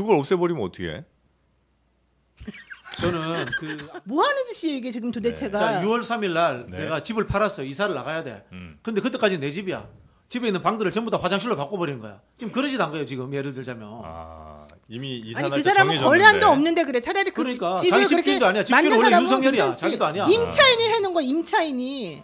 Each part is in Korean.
그걸 없애버리면 어떻게 해? 저는 뭐 하는 짓이에요 이게 지금 도대체가. 자, 6월 3일 날 네. 내가 집을 팔았어. 이사를 나가야 돼. 근데 그때까지 내 집이야. 집에 있는 방들을 전부 다 화장실로 바꿔버린 거야. 지금 그러지도 않은 거예요. 지금 예를 들자면. 이미 아니 이사날 그 때 사람은 정해졌는데. 거래한도 없는데 그래. 차라리 그 그러니까 집을 자기 그렇게 집주인도 아니야. 만든 집주인은 원래 사람은 윤석열이야. 괜찮지. 자기도 아니야. 임차인이 해놓은 거 임차인이.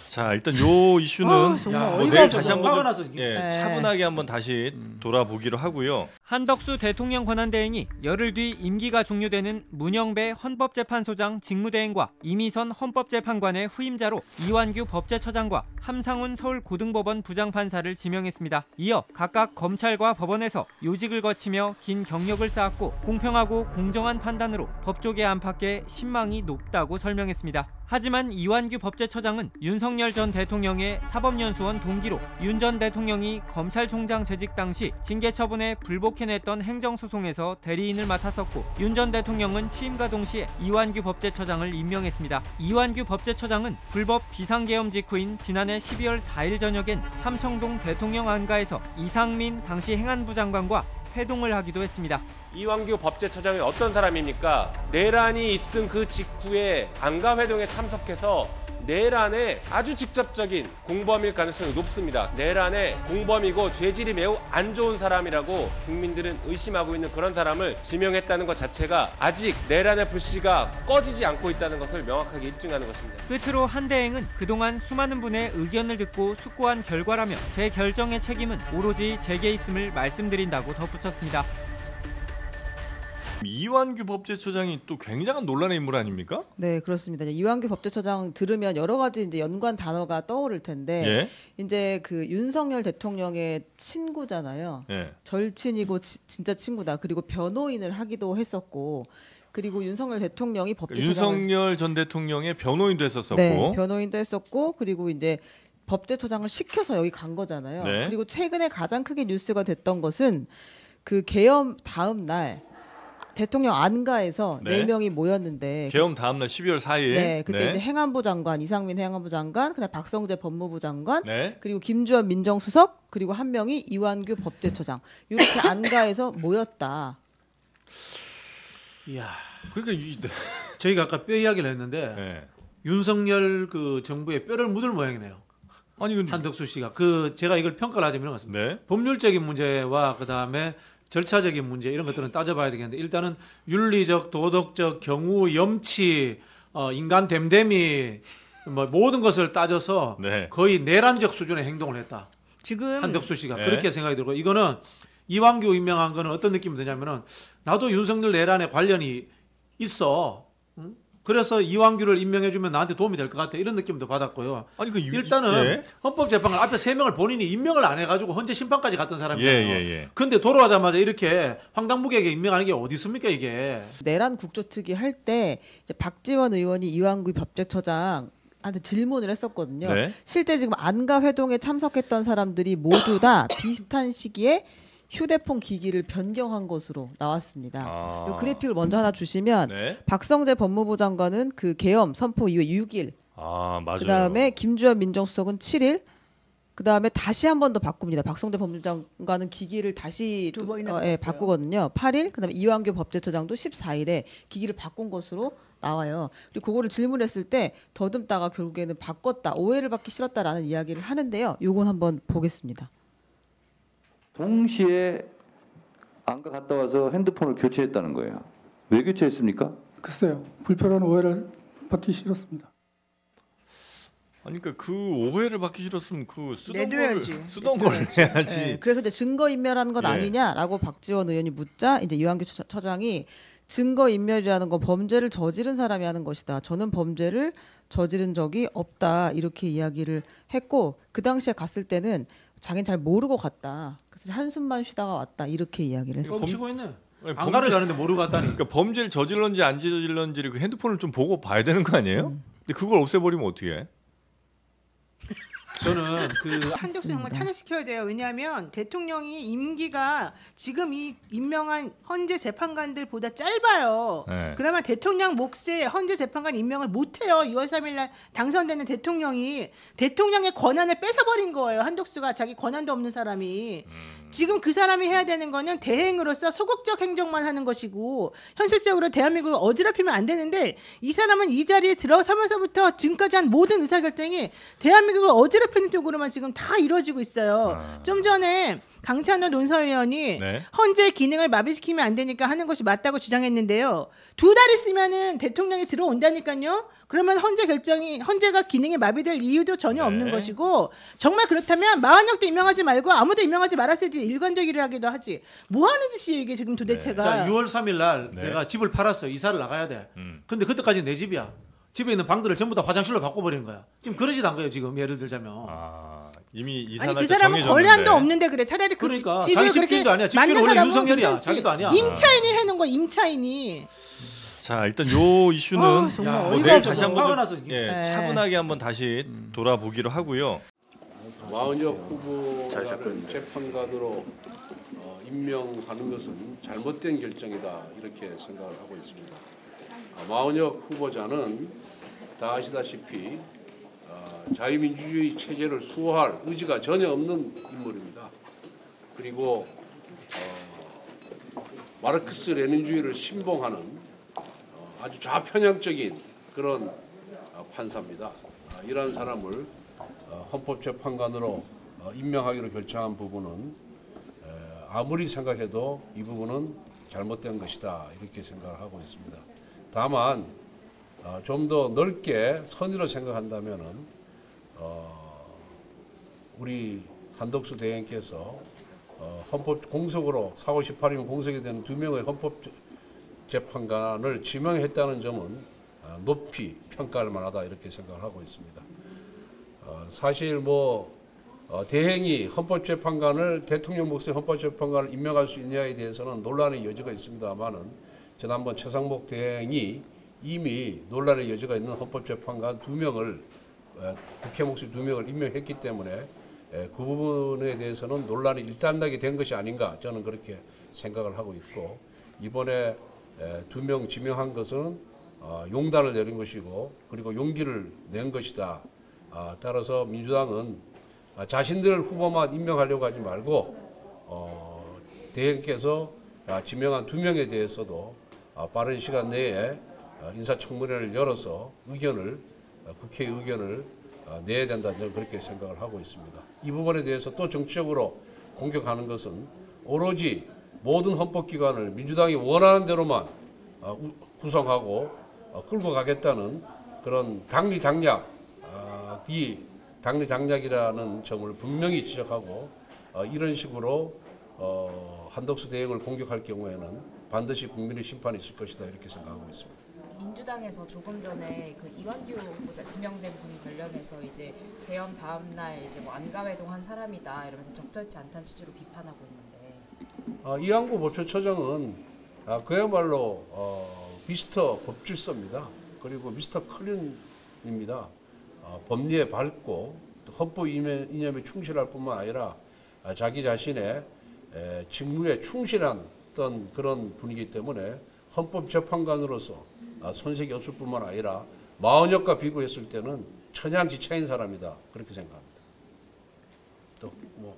자, 일단 요 이슈는 정말 야, 뭐 어이가 내일 없어. 다시 화가 한번 나서 네. 차분하게 한번 다시 돌아보기로 하고요. 한덕수 대통령 권한대행이 열흘 뒤 임기가 종료되는 문영배 헌법재판소장 직무대행과 이미선 헌법재판관의 후임자로 이완규 법제처장과 함상훈 서울고등법원 부장판사를 지명했습니다. 이어 각각 검찰과 법원에서 요직을 거치며 긴 경력을 쌓았고 공평하고 공정한 판단으로 법조계 안팎의 신망이 높다고 설명했습니다. 하지만 이완규 법제처장은 윤석열 전 대통령의 사법연수원 동기로 윤 전 대통령이 검찰총장 재직 당시 징계 처분에 불복해냈던 행정소송에서 대리인을 맡았었고 윤 전 대통령은 취임과 동시에 이완규 법제처장을 임명했습니다. 이완규 법제처장은 불법 비상계엄 직후인 지난해 12월 4일 저녁엔 삼청동 대통령 안가에서 이상민 당시 행안부 장관과 회동을 하기도 했습니다. 이완규 법제처장이 어떤 사람입니까? 내란이 있은 그 직후에 안가회동에 참석해서 내란의 아주 직접적인 공범일 가능성이 높습니다. 내란의 공범이고 죄질이 매우 안 좋은 사람이라고 국민들은 의심하고 있는 그런 사람을 지명했다는 것 자체가 아직 내란의 불씨가 꺼지지 않고 있다는 것을 명확하게 입증하는 것입니다. 끝으로 한 대행은 그동안 수많은 분의 의견을 듣고 숙고한 결과라며 제 결정의 책임은 오로지 제게 있음을 말씀드린다고 덧붙였습니다. 이완규 법제처장이 또 굉장한 논란의 인물 아닙니까? 네, 그렇습니다. 이완규 법제처장 들으면 여러 가지 이제 연관 단어가 떠오를 텐데 예. 이제 그 윤석열 대통령의 친구잖아요. 예. 절친이고 진짜 친구다. 그리고 변호인을 하기도 했었고, 그리고 윤석열 대통령이 법제처장을 윤석열 전 대통령의 변호인도 했었었고, 네, 변호인도 했었고, 그리고 이제 법제처장을 시켜서 여기 간 거잖아요. 네. 그리고 최근에 가장 크게 뉴스가 됐던 것은 그 계엄 다음 날 대통령 안가에서 네. 4명이 모였는데 계엄 다음날 12월 4일. 네, 그때 이제 행안부 장관 이상민 행안부 장관, 그다음 박성재 법무부 장관, 네. 그리고 김주현 민정수석, 그리고 한 명이 이완규 법제처장 이렇게 안가에서 모였다. 이야. 그러니까 저희가 아까 뼈 이야기를 했는데 네. 윤석열 그 정부의 뼈를 묻을 모양이네요. 아니 근데 한덕수 씨가 제가 이걸 평가를 하자면 이런 것 같습니다. 네. 법률적인 문제와 그다음에 절차적인 문제 이런 것들은 따져봐야 되겠는데 일단은 윤리적, 도덕적, 경우, 염치, 인간 됨됨이 뭐 모든 것을 따져서 네. 거의 내란적 수준의 행동을 했다. 지금 한덕수 씨가 네. 그렇게 생각이 들고 이거는 이완규 임명한 거는 어떤 느낌이 드냐면은 나도 윤석열 내란에 관련이 있어. 응? 그래서 이완규를 임명해주면 나한테 도움이 될 것 같아. 이런 느낌도 받았고요. 아니 그 일단은 예. 헌법재판관 앞에 3명을 본인이 임명을 안 해가지고 헌재 심판까지 갔던 사람이잖아요. 예. 근데 돌아오자마자 이렇게 황당무계하게 임명하는 게 어디 있습니까 이게. 내란 국조특위 할 때 박지원 의원이 이완규 법제처장 한테 질문을 했었거든요. 네. 실제 지금 안가 회동에 참석했던 사람들이 모두 다 비슷한 시기에 휴대폰 기기를 변경한 것으로 나왔습니다. 이 그래픽을 먼저 하나 주시면 네. 박성재 법무부 장관은 그 계엄 선포 이후에 6일, 맞아요. 그다음에 김주현 민정수석은 7일, 그다음에 다시 한 번 더 바꿉니다. 박성재 법무부 장관은 기기를 다시 두 번이나 바꿨어요. 바꾸거든요. 8일, 그다음에 이완규 법제처장도 14일에 기기를 바꾼 것으로 나와요. 그리고 그거를 질문했을 때 더듬다가 결국에는 바꿨다, 오해를 받기 싫었다라는 이야기를 하는데요. 요건 한번 보겠습니다. 동시에 안가 갔다 와서 핸드폰을 교체했다는 거예요. 왜 교체했습니까? 글쎄요. 불편한 오해를 받기 싫었습니다. 아니 그러니까 그 오해를 받기 싫었으면 그 쓰던 걸 내둬야지. 해야지. 네, 그래서 이제 증거 인멸하는 건 예. 아니냐라고 박지원 의원이 묻자 이제 이완규 처장이 증거 인멸이라는 건 범죄를 저지른 사람이 하는 것이다. 저는 범죄를 저지른 적이 없다. 이렇게 이야기를 했고 그 당시에 갔을 때는 자기는 잘 모르고 갔다. 그래서 한숨만 쉬다가 왔다. 이렇게 이야기를 했어요. 뻥치고 있네. 아니, 안가를 가는데 모르고 갔다니. 그러니까 범죄를 저질렀는지 안 저질렀는지를 그 핸드폰을 좀 보고 봐야 되는 거 아니에요? 근데 그걸 없애버리면 어떻게 해? 저는 한덕수 정말 탄핵시켜야 돼요. 왜냐하면 대통령이 임기가 지금 이 임명한 헌재 재판관들보다 짧아요. 네. 그러면 대통령 몫에 헌재 재판관 임명을 못해요. 6월 3일 날 당선되는 대통령이 대통령의 권한을 뺏어버린 거예요. 한덕수가 자기 권한도 없는 사람이. 지금 그 사람이 해야 되는 거는 대행으로서 소극적 행정만 하는 것이고 현실적으로 대한민국을 어지럽히면 안 되는데 이 사람은 이 자리에 들어서면서부터 지금까지 한 모든 의사결정이 대한민국을 어지럽히는 쪽으로만 지금 다 이루어지고 있어요. 좀 전에 강찬호 논설위원이 네. 헌재 기능을 마비시키면 안 되니까 하는 것이 맞다고 주장했는데요. 2달 있으면은 대통령이 들어온다니까요. 그러면 헌재가 기능이 마비될 이유도 전혀 없는 네. 것이고 정말 그렇다면 마흔역도 임명하지 말고 아무도 임명하지 말았어야지 일관적이라기도 하지. 뭐 하는 짓이에요 이게 지금 도대체가. 자, 6월 3일 날 네. 내가 집을 팔았어. 이사를 나가야 돼. 근데 그때까지 내 집이야. 집에 있는 방들을 전부 다 화장실로 바꿔버리는 거야. 지금 그러지도 않은 거예요. 지금 예를 들자면. 이미 아니 이사날 그 때 사람은 정해졌는데. 권리안도 없는데 그래. 차라리 그 그러니까 집을 자기 그렇게 집주인도 아니야. 집주인은 맞는 원래 사람은 윤석열이야. 괜찮지. 자기도 아니야. 임차인이 해놓은 거야. 임차인이. 자 일단 요 이슈는 아, 정말 야, 뭐 어이가 내일 없어. 다시 화가 한번 나서 좀, 이게. 예, 네. 차분하게 한번 다시 돌아보기로 하고요. 마은혁 후보자를 재판관으로 임명하는 것은 잘못된 결정이다 이렇게 생각을 하고 있습니다. 마은혁 후보자는 다 아시다시피 자유민주주의 체제를 수호할 의지가 전혀 없는 인물입니다. 그리고 마르크스 레닌주의를 신봉하는 아주 좌편향적인 그런 판사입니다. 이러한 사람을 헌법재판관으로 임명하기로 결정한 부분은 아무리 생각해도 이 부분은 잘못된 것이다 이렇게 생각을 하고 있습니다. 다만 좀 더 넓게 선의로 생각한다면은 우리 한덕수 대행께서 헌법 공석으로 4월 18일 공석이 된 2명의 헌법재판관을 지명했다는 점은 높이 평가할 만하다 이렇게 생각을 하고 있습니다. 사실 대행이 헌법재판관을 대통령 몫의 헌법재판관을 임명할 수 있느냐에 대해서는 논란의 여지가 있습니다만은 지난번 최상목 대행이 이미 논란의 여지가 있는 헌법재판관 2명을 국회 몫의 2명을 임명했기 때문에 그 부분에 대해서는 논란이 일단락이 된 것이 아닌가 저는 그렇게 생각을 하고 있고 이번에 2명 지명한 것은 용단을 내린 것이고 그리고 용기를 낸 것이다. 따라서 민주당은 자신들 후보만 임명하려고 하지 말고 대행께서 지명한 2명에 대해서도 빠른 시간 내에 인사청문회를 열어서 국회의 의견을 내야 된다 저는 그렇게 생각을 하고 있습니다. 이 부분에 대해서 또 정치적으로 공격하는 것은 오로지 모든 헌법기관을 민주당이 원하는 대로만 구성하고 끌고 가겠다는 그런 당리당략이라는 점을 분명히 지적하고 이런 식으로 한덕수 대행을 공격할 경우에는 반드시 국민의 심판이 있을 것이다 이렇게 생각하고 있습니다. 민주당에서 조금 전에 그 이완규 후보자 지명된 분 관련해서 이제 개헌 다음 날 이제 안가회동한 사람이다 이러면서 적절치 않다는 취지로 비판하고 있는데 이완구 법조처장은 그야말로 미스터 법질서입니다. 그리고 미스터 클린입니다. 법리에 밝고 헌법 이념에 충실할 뿐만 아니라 자기 자신의 직무에 충실한 어떤 그런 분이기 때문에 헌법재판관으로서 손색이 없을 뿐만 아니라 마흔역과 비교했을 때는 천양지차인 사람이다 그렇게 생각합니다. 또 뭐.